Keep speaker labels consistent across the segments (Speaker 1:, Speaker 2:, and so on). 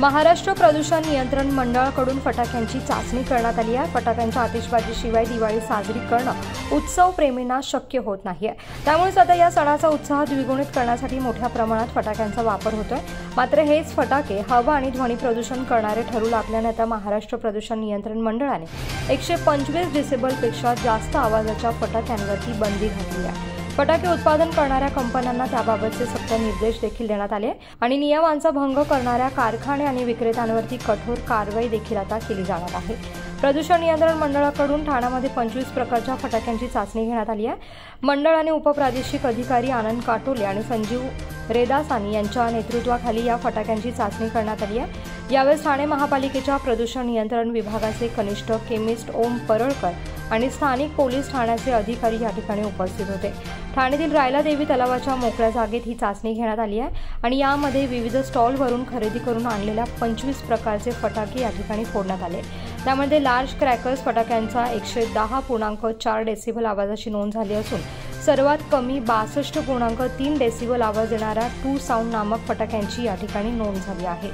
Speaker 1: महाराष्ट्र प्रदूषण नियंत्रण मंडळाकडून फटाक्यांची चाचणी करण्यात आली आहे। फटाक्यांच्या आतिषबाजीशिवाय दिवाळी साजरी करणं उत्सव प्रेमींना शक्य होत नाहीये। त्यामुळे आता या सणाचा उत्साह द्विगुणित करण्यासाठी मोठ्या प्रमाणात फटाक्यांचा वापर होतोय। मात्र हेच फटाके हवा आणि ध्वनी प्रदूषण करणारे ठरू लागल्याने आता महाराष्ट्र प्रदूषण नियंत्रण मंडळाने 125 डेसिबलपेक्षा जास्त आवाजाच्या फटाक्यांवरती बंदी घातली आहे। फटाके उत्पादन करणाऱ्या कंपन्यांना त्याबाबतचे सक्त निर्देश देखील देण्यात आले आणि नियमांचा भंग करणाऱ्या कारखाने आणि विक्रेत्यांवरती कठोर कारवाई देखील आता केली जाणार आहे। प्रदूषण नियंत्रण मंडळाकडून ठाण्यामध्ये 25 प्रकारच्या फटाक्यांची चाचणी घेण्यात आली आहे। मंडळ आणि उपप्रादेशिक अधिकारी आनंद काटोले आणि संजीव रेदासानी यांच्या नेतृत्वाखाली या फटाक्यांची चाचणी करण्यात आली आहे। यावेळी ठाणे महापालिकेच्या प्रदूषण नियंत्रण विभागाचे कनिष्ठ केमिस्ट ओम परळकर आणि स्थानिक पोलीस ठाण्याचे अधिकारी या ठिकाणी उपस्थित होते। ठाण्यातील रायला देवी तलावाच्या मोकळ्या जागेत ही चाचणी घेण्यात आली आहे आणि यामध्ये विविध स्टॉलवरून खरेदी करून आणलेल्या 25 प्रकारचे फटाके या ठिकाणी फोडण्यात आले। त्यामध्ये लार्ज क्रॅकर्स फटाक्यांचा 110.4 डेसिबल आवाजाची नोंद झाली असून सर्वात कमी 62.3 डेसिबल आवाज देणाऱ्या टू साऊंड नामक फटाक्यांची या ठिकाणी नोंद झाली आहे।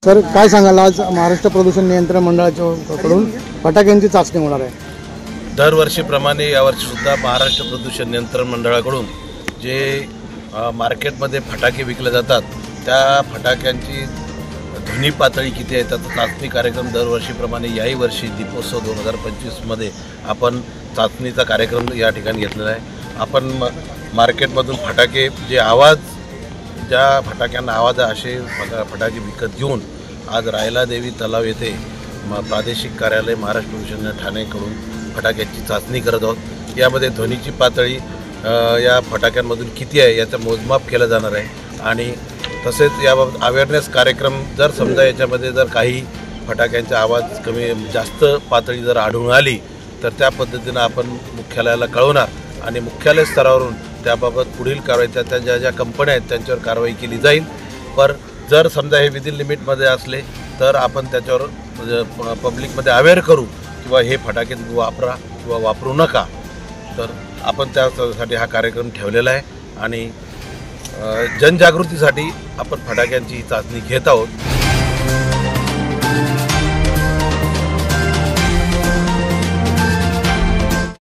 Speaker 2: सर, काय सांगाल, आज महाराष्ट्र प्रदूषण नियंत्रण मंडळाकडून फटाक्यांची चाचणी होणार आहे।
Speaker 3: दरवर्षीप्रमाणे यावर्षी सुद्धा महाराष्ट्र प्रदूषण नियंत्रण मंडळाकडून जे मार्केटमध्ये फटाके विकले जातात त्या फटाक्यांची ध्वनी पातळी किती आहे त्याचा चाचणी कार्यक्रम दरवर्षीप्रमाणे याही वर्षी दीपोत्सव 2025मध्ये आपण चाचणीचा कार्यक्रम या ठिकाणी घेतलेला आहे। आपण मार्केटमधून फटाके ज्या फटाक्यांना आवाज आहे असे फटाके विकत घेऊन आज रायला देवी तलाव येथे प्रादेशिक कार्यालय महाराष्ट्र प्रदूषण ठाणेकडून फटाक्याची चाचणी करत आहोत। यामध्ये ध्वनीची पातळी या फटाक्यांमधून किती आहे याचं मोजमाप केलं जाणार आहे आणि तसेच याबाबत अवेअरनेस कार्यक्रम जर समजा याच्यामध्ये जर काही फटाक्यांचा आवाज कमी जास्त पातळी जर आढळून आली तर त्या पद्धतीनं आपण मुख्यालयाला कळवणार आणि मुख्यालय स्तरावरून त्याबाबत पुढील कारवाई त्या ज्या कंपन्या आहेत त्यांच्यावर कारवाई केली जाईल। पर जर समजा हे विदिन लिमिटमध्ये असले तर आपण त्याच्यावर पब्लिकमध्ये अवेअर करू किंवा हे फटाके वापरा किंवा वापरू नका। तर आपण त्यासाठी हा कार्यक्रम ठेवलेला आहे आणि जनजागृतीसाठी आपण फटाक्यांची चाचणी घेत आहोत।